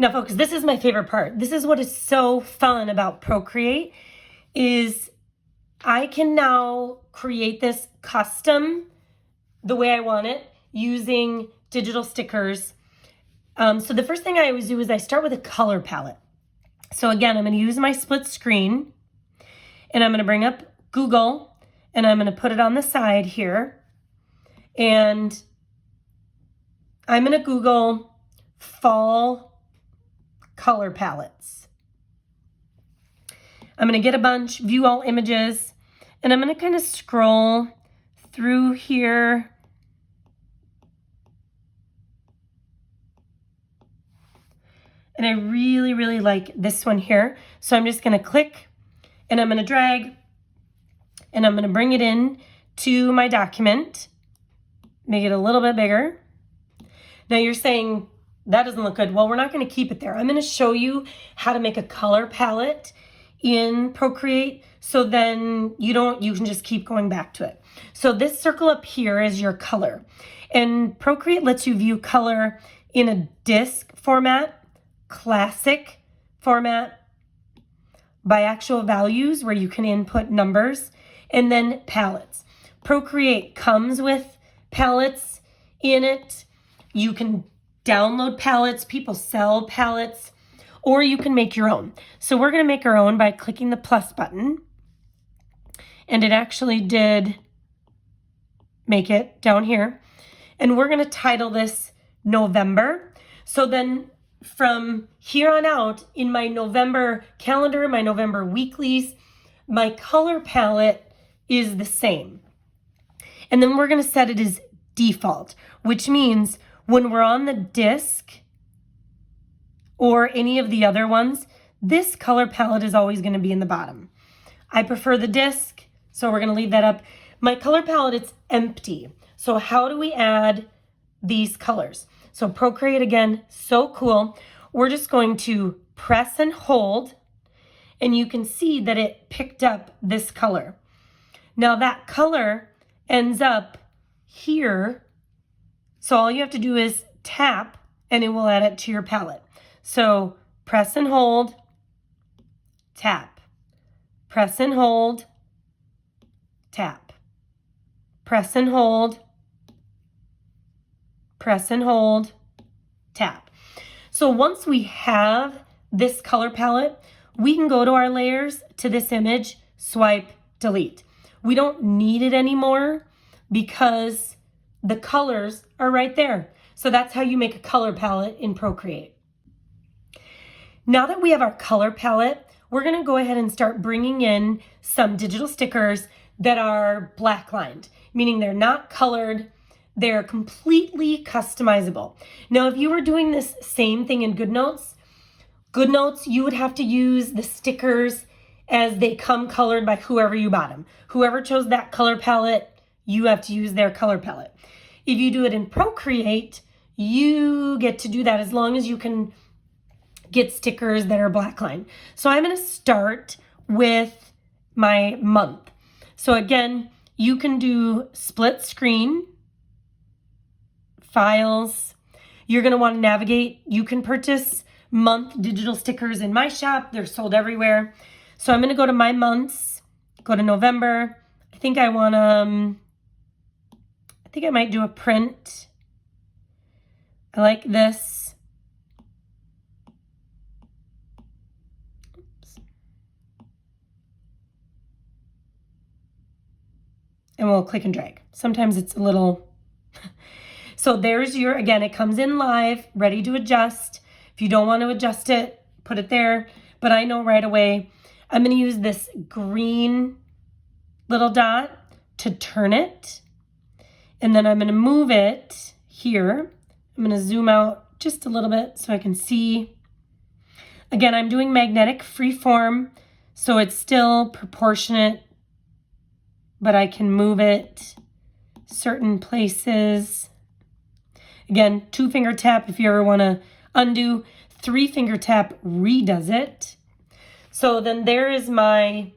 Now, folks, this is my favorite part. This is what is so fun about Procreate is I can now create this custom the way I want it using digital stickers. So the first thing I always do is I start with a color palette. So again, I'm going to use my split screen and I'm going to bring up Google and I'm going to put it on the side here. And I'm going to Google fall color palettes. I'm going to get a bunch, view all images, and I'm going to kind of scroll through here. And I really, really like this one here. So I'm just going to click and I'm going to drag and I'm going to bring it in to my document, make it a little bit bigger. Now you're saying that doesn't look good. Well, we're not going to keep it there. I'm going to show you how to make a color palette in Procreate so then you can just keep going back to it. So this circle up here is your color. And Procreate lets you view color in a disk format, classic format, by actual values where you can input numbers, and then palettes. Procreate comes with palettes in it. You can download palettes, people sell palettes, or you can make your own. So we're going to make our own by clicking the plus button. And it actually did make it down here. And we're going to title this November. So then from here on out in my November calendar, my November weeklies, my color palette is the same. And then we're going to set it as default, which means when we're on the disc or any of the other ones, this color palette is always going to be in the bottom. I prefer the disc, so we're going to leave that up. My color palette, it's empty. So how do we add these colors? So Procreate, again, so cool. We're just going to press and hold, and you can see that it picked up this color. Now that color ends up here. So all you have to do is tap, and it will add it to your palette. So press and hold, tap, press and hold, tap, press and hold, press and hold, tap. So once we have this color palette, we can go to our layers, to this image, swipe, delete. We don't need it anymore because the colors are right there. So that's how you make a color palette in Procreate. Now that we have our color palette, we're going to go ahead and start bringing in some digital stickers that are black lined, meaning they're not colored. They're completely customizable. Now, if you were doing this same thing in GoodNotes, you would have to use the stickers as they come colored by whoever you bought them. Whoever chose that color palette, you have to use their color palette. If you do it in Procreate, you get to do that as long as you can get stickers that are black line. So I'm going to start with my month. So again, you can do split screen, files. You're going to want to navigate. You can purchase month digital stickers in my shop. They're sold everywhere. So I'm going to go to my months, go to November. I think I might do a print. I like this. And we'll click and drag. Sometimes it's a little... So there's your, again, it comes in live, ready to adjust. If you don't want to adjust it, put it there. But I know right away, I'm going to use this green little dot to turn it. And then I'm going to move it here. I'm going to zoom out just a little bit so I can see. Again, I'm doing magnetic freeform, so it's still proportionate, but I can move it certain places. Again, 2-finger tap if you ever want to undo. 3-finger tap redoes it. So then there is my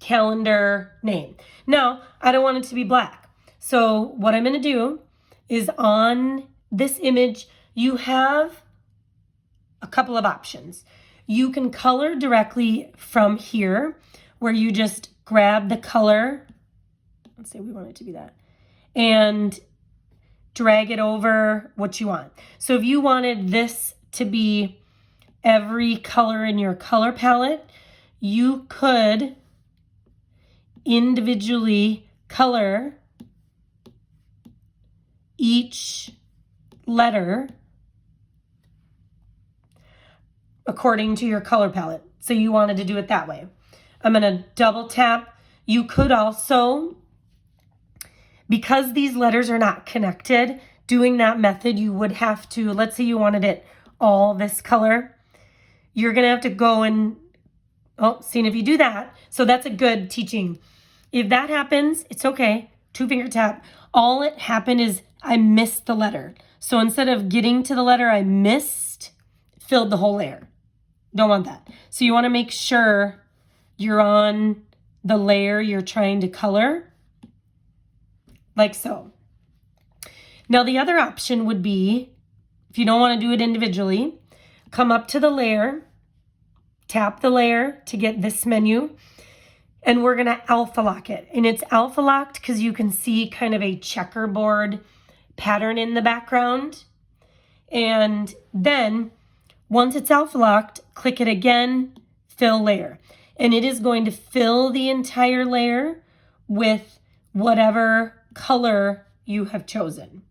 calendar name. Now, I don't want it to be black. So what I'm going to do is on this image, you have a couple of options. You can color directly from here, where you just grab the color. Let's say we want it to be that. And drag it over what you want. So if you wanted this to be every color in your color palette, you could individually color each letter according to your color palette. So you wanted to do it that way. I'm going to double tap. You could also, because these letters are not connected, doing that method, you would have to, let's say you wanted it all this color, you're going to have to go and, oh, seeing if you do that. So that's a good teaching. If that happens, it's okay. 2-finger tap. All it happened is I missed the letter. So instead of getting to the letter I missed, filled the whole layer. Don't want that. So you want to make sure you're on the layer you're trying to color, like so. Now the other option would be, if you don't want to do it individually, come up to the layer, tap the layer to get this menu, and we're going to alpha lock it. And it's alpha locked because you can see kind of a checkerboard pattern in the background. And then once it's alpha locked, click it again, fill layer. And it is going to fill the entire layer with whatever color you have chosen,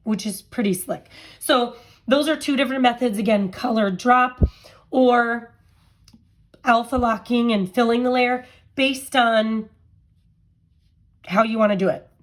which is pretty slick. So those are 2 different methods. Again, color drop or alpha locking and filling the layer based on how you want to do it.